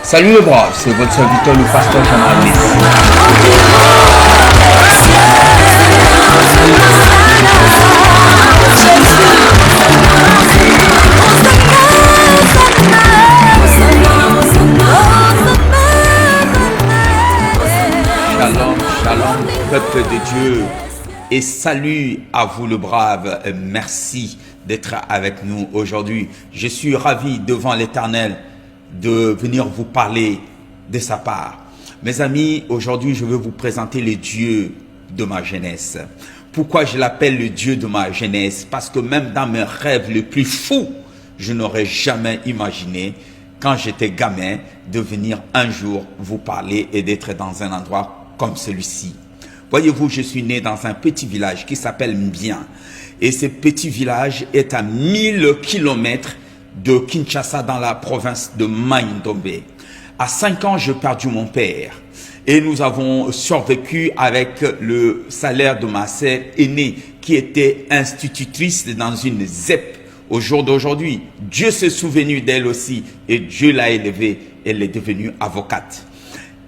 Salut les bras, c'est votre serviteur le pasteur Jean-Marie. Shalom, shalom, peuple de Dieu, et salut à vous le brave. Merci d'être avec nous aujourd'hui. Je suis ravi devant l'Éternel de venir vous parler de sa part. Mes amis, aujourd'hui je veux vous présenter le Dieu de ma jeunesse. Pourquoi je l'appelle le Dieu de ma jeunesse? Parce que même dans mes rêves les plus fous, je n'aurais jamais imaginé, quand j'étais gamin, de venir un jour vous parler et d'être dans un endroit comme celui-ci. Voyez-vous, je suis né dans un petit village qui s'appelle Mbien. Et ce petit village est à 1000 kilomètres de Kinshasa, dans la province de Mai-Ndombe. À 5 ans, j'ai perdu mon père. Et nous avons survécu avec le salaire de ma sœur aînée qui était institutrice dans une ZEP. Au jour d'aujourd'hui, Dieu s'est souvenu d'elle aussi et Dieu l'a élevée. Elle est devenue avocate.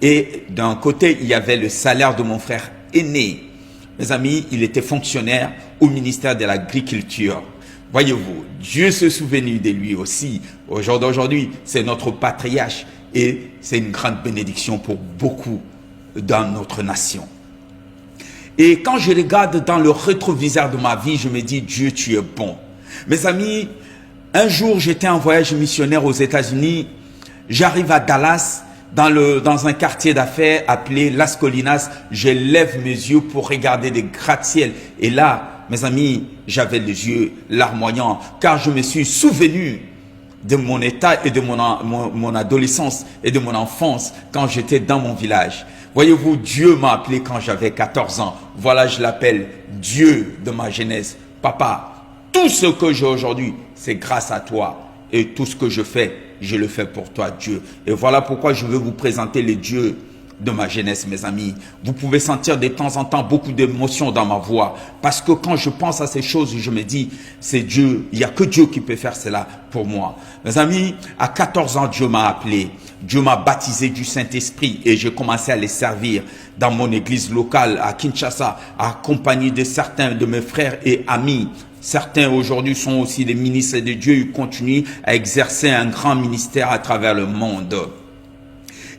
Et d'un côté, il y avait le salaire de mon frère aîné. Mes amis, il était fonctionnaire au ministère de l'Agriculture. Voyez-vous, Dieu se souvenu de lui aussi. Au jour d'aujourd'hui, c'est notre patriarche et c'est une grande bénédiction pour beaucoup dans notre nation. Et quand je regarde dans le rétroviseur de ma vie, je me dis, Dieu, tu es bon. Mes amis, un jour, j'étais en voyage missionnaire aux États-Unis. J'arrive à Dallas, dans un quartier d'affaires appelé Las Colinas. Je lève mes yeux pour regarder des gratte-ciel. Et là, mes amis, j'avais les yeux larmoyants, car je me suis souvenu de mon état et de mon adolescence et de mon enfance quand j'étais dans mon village. Voyez-vous, Dieu m'a appelé quand j'avais 14 ans. Voilà, je l'appelle Dieu de ma jeunesse. Papa, tout ce que j'ai aujourd'hui, c'est grâce à toi. Et tout ce que je fais, je le fais pour toi, Dieu. Et voilà pourquoi je veux vous présenter les dieux de ma jeunesse, mes amis. Vous pouvez sentir de temps en temps beaucoup d'émotions dans ma voix. Parce que quand je pense à ces choses, je me dis, c'est Dieu. Il n'y a que Dieu qui peut faire cela pour moi. Mes amis, à 14 ans, Dieu m'a appelé. Dieu m'a baptisé du Saint-Esprit et j'ai commencé à les servir dans mon église locale à Kinshasa, accompagné de certains de mes frères et amis. Certains aujourd'hui sont aussi des ministres de Dieu. Ils continuent à exercer un grand ministère à travers le monde.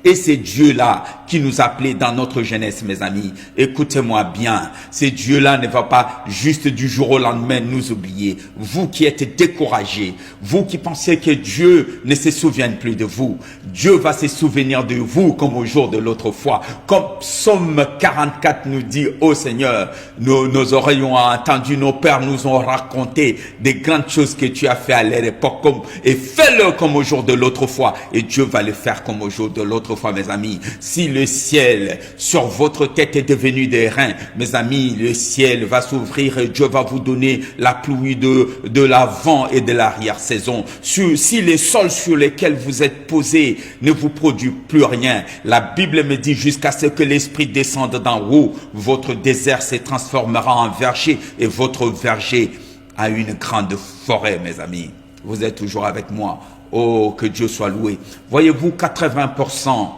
Et c'est Dieu-là qui nous a appelés dans notre jeunesse, mes amis. Écoutez-moi bien, ce Dieu-là ne va pas juste du jour au lendemain nous oublier. Vous qui êtes découragés, vous qui pensez que Dieu ne se souvienne plus de vous, Dieu va se souvenir de vous comme au jour de l'autre fois. Comme Psaume 44 nous dit, ô Seigneur, nos oreilles ont entendu, nos pères nous ont raconté des grandes choses que tu as fait à leur époque, et fais-le comme au jour de l'autre fois, et Dieu va le faire comme au jour de l'autre fois, mes amis. Si le ciel sur votre tête est devenu des reins, mes amis, le ciel va s'ouvrir et Dieu va vous donner la pluie de l'avant et de l'arrière-saison. Si les sols sur lesquels vous êtes posés ne vous produisent plus rien, la Bible me dit jusqu'à ce que l'Esprit descende d'en haut, votre désert se transformera en verger et votre verger a une grande forêt, mes amis. Vous êtes toujours avec moi. Oh, que Dieu soit loué. Voyez-vous, 80%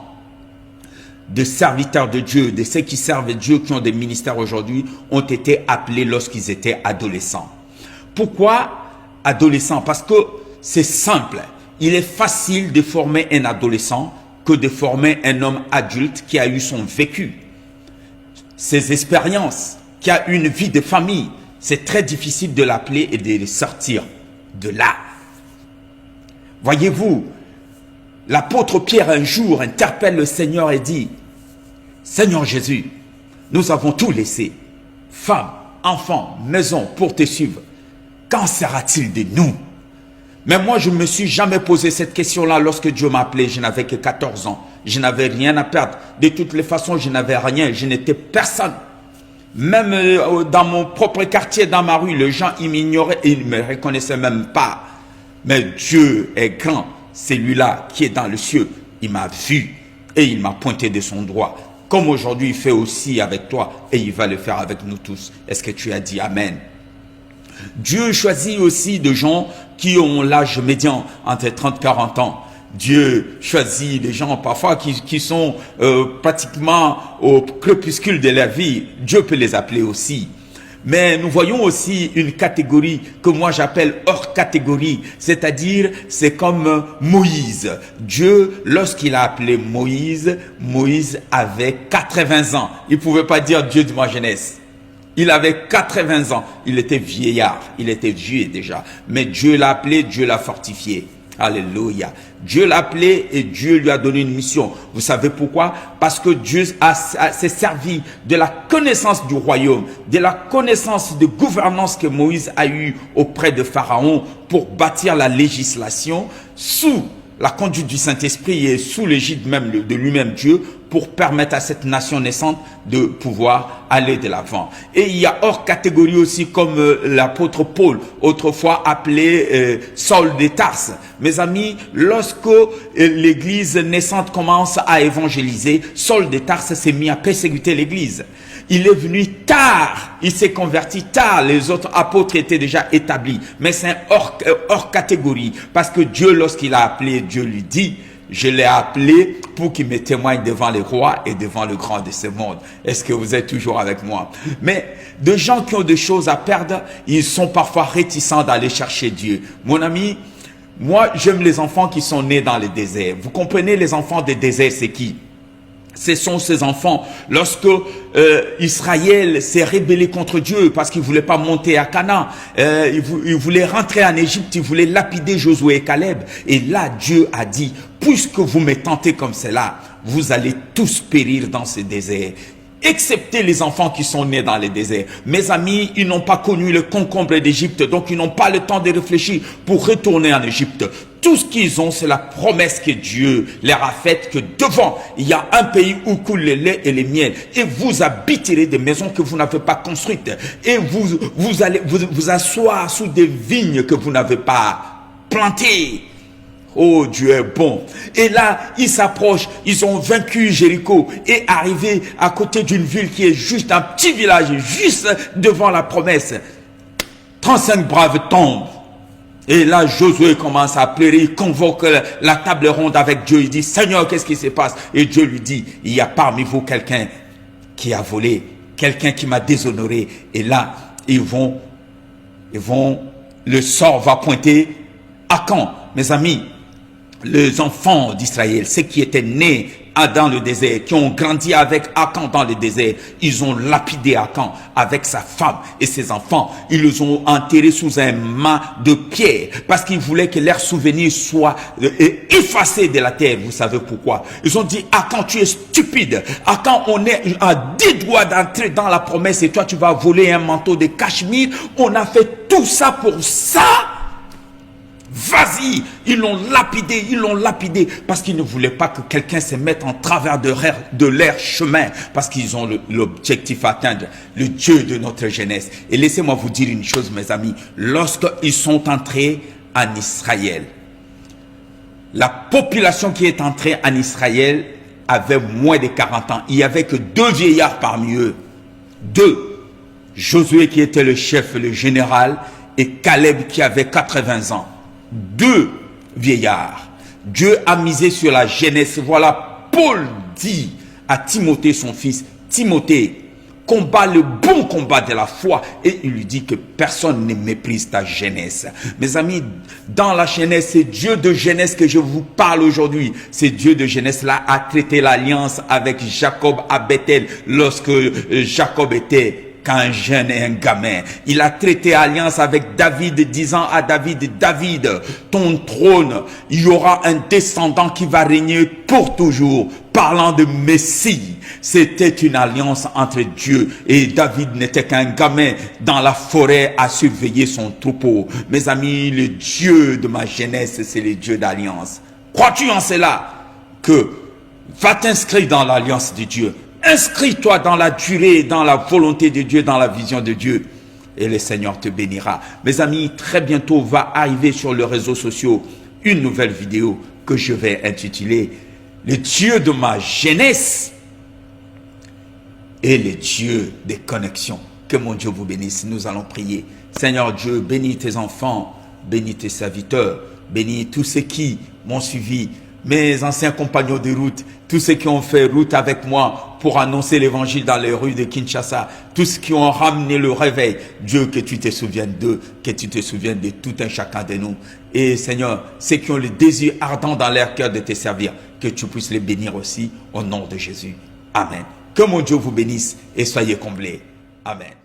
de serviteurs de Dieu, de ceux qui servent Dieu, qui ont des ministères aujourd'hui, ont été appelés lorsqu'ils étaient adolescents. Pourquoi adolescents? Parce que c'est simple. Il est facile de former un adolescent que de former un homme adulte qui a eu son vécu, ses expériences, qui a une vie de famille. C'est très difficile de l'appeler et de le sortir de là. Voyez-vous, l'apôtre Pierre un jour interpelle le Seigneur et dit, Seigneur Jésus, nous avons tout laissé, femmes, enfants, maison pour te suivre. Qu'en sera-t-il de nous? Mais moi, je ne me suis jamais posé cette question-là lorsque Dieu m'a appelé. Je n'avais que 14 ans. Je n'avais rien à perdre. De toutes les façons, je n'avais rien. Je n'étais personne. Même dans mon propre quartier, dans ma rue, les gens, ils m'ignoraient et ils ne me reconnaissaient même pas. Mais Dieu est grand, celui-là qui est dans le ciel, il m'a vu et il m'a pointé de son doigt. Comme aujourd'hui, il fait aussi avec toi et il va le faire avec nous tous. Est-ce que tu as dit Amen? Dieu choisit aussi des gens qui ont l'âge médian entre 30 et 40 ans. Dieu choisit les gens parfois qui sont pratiquement au crépuscule de la vie. Dieu peut les appeler aussi. Mais nous voyons aussi une catégorie que moi j'appelle hors catégorie, c'est-à-dire c'est comme Moïse. Dieu, lorsqu'il a appelé Moïse, Moïse avait 80 ans. Il ne pouvait pas dire Dieu de ma jeunesse. Il avait 80 ans. Il était vieillard. Il était vieux déjà. Mais Dieu l'a appelé, Dieu l'a fortifié. Alléluia. Dieu l'a appelé et Dieu lui a donné une mission. Vous savez pourquoi? Parce que Dieu s'est servi de la connaissance du royaume, de la connaissance de gouvernance que Moïse a eue auprès de Pharaon pour bâtir la législation sous la conduite du Saint-Esprit et sous l'égide même de lui-même Dieu, pour permettre à cette nation naissante de pouvoir aller de l'avant. Et il y a hors catégorie aussi comme l'apôtre Paul, autrefois appelé Saul de Tarse. Mes amis, lorsque l'église naissante commence à évangéliser, Saul de Tarse s'est mis à persécuter l'église. Il est venu tard, il s'est converti tard, les autres apôtres étaient déjà établis. Mais c'est hors catégorie, parce que Dieu, lorsqu'il a appelé, Dieu lui dit, je l'ai appelé pour qu'il me témoigne devant les rois et devant le grand de ce monde. Est-ce que vous êtes toujours avec moi? Mais de gens qui ont des choses à perdre, ils sont parfois réticents d'aller chercher Dieu. Mon ami, moi j'aime les enfants qui sont nés dans le désert. Vous comprenez, les enfants des déserts, c'est qui? Ce sont ces enfants, lorsque Israël s'est rébellé contre Dieu parce qu'il ne voulait pas monter à Canaan, il voulait rentrer en Égypte, il voulait lapider Josué et Caleb. Et là, Dieu a dit, puisque vous me tentez comme cela, vous allez tous périr dans ce désert. Excepté les enfants qui sont nés dans les déserts. Mes amis, ils n'ont pas connu le concombre d'Égypte, donc ils n'ont pas le temps de réfléchir pour retourner en Égypte. Tout ce qu'ils ont, c'est la promesse que Dieu leur a faite, que devant, il y a un pays où coule le lait et les miel. Et vous habiterez des maisons que vous n'avez pas construites. Et vous allez vous asseoir sous des vignes que vous n'avez pas plantées. Oh, Dieu est bon. Et là, ils s'approchent, ils ont vaincu Jéricho et arrivé à côté d'une ville qui est juste un petit village, juste devant la promesse. 35 braves tombent. Et là, Josué commence à pleurer, il convoque la table ronde avec Dieu. Il dit, Seigneur, qu'est-ce qui se passe? Et Dieu lui dit, il y a parmi vous quelqu'un qui a volé, quelqu'un qui m'a déshonoré. Et là, le sort va pointer à quand? Mes amis, les enfants d'Israël, ceux qui étaient nés dans le désert, qui ont grandi avec Akan dans le désert, ils ont lapidé Akan avec sa femme et ses enfants. Ils les ont enterrés sous un mât de pierre parce qu'ils voulaient que leurs souvenirs soient effacés de la terre. Vous savez pourquoi? Ils ont dit, Akan, tu es stupide. Akan, on est à 10 doigts d'entrer dans la promesse et toi tu vas voler un manteau de cachemire. On a fait tout ça pour ça. Vas-y, ils l'ont lapidé parce qu'ils ne voulaient pas que quelqu'un se mette en travers de leur chemin, parce qu'ils ont l'objectif à atteindre, le Dieu de notre jeunesse. Et laissez-moi vous dire une chose, mes amis, lorsqu'ils sont entrés en Israël, la population qui est entrée en Israël avait moins de 40 ans. Il n'y avait que 2 vieillards parmi eux. 2. Josué qui était le chef, le général, et Caleb qui avait 80 ans. 2 vieillards. Dieu a misé sur la jeunesse. Voilà, Paul dit à Timothée, son fils, Timothée, combat le bon combat de la foi. Et il lui dit que personne ne méprise ta jeunesse. Mes amis, dans la jeunesse, c'est Dieu de jeunesse que je vous parle aujourd'hui. C'est Dieu de jeunesse là a traité l'alliance avec Jacob à Bethel lorsque Jacob était qu'un jeune et un gamin. Il a traité alliance avec David, disant à David, David, ton trône, il y aura un descendant qui va régner pour toujours. Parlant de Messie, c'était une alliance entre Dieu et David n'était qu'un gamin dans la forêt à surveiller son troupeau. Mes amis, le Dieu de ma jeunesse, c'est le Dieu d'alliance. Crois-tu en cela? Que va t'inscrire dans l'alliance de Dieu. Inscris-toi dans la durée, dans la volonté de Dieu, dans la vision de Dieu. Et le Seigneur te bénira. Mes amis, très bientôt va arriver sur les réseaux sociaux une nouvelle vidéo que je vais intituler « Le Dieu de ma jeunesse et le Dieu des connexions ». Que mon Dieu vous bénisse. Nous allons prier. Seigneur Dieu, bénis tes enfants, bénis tes serviteurs, bénis tous ceux qui m'ont suivi mes anciens compagnons de route, tous ceux qui ont fait route avec moi pour annoncer l'évangile dans les rues de Kinshasa, tous ceux qui ont ramené le réveil. Dieu, que tu te souviennes d'eux, que tu te souviennes de tout un chacun de nous. Et Seigneur, ceux qui ont le désir ardent dans leur cœur de te servir, que tu puisses les bénir aussi au nom de Jésus. Amen. Que mon Dieu vous bénisse et soyez comblés. Amen.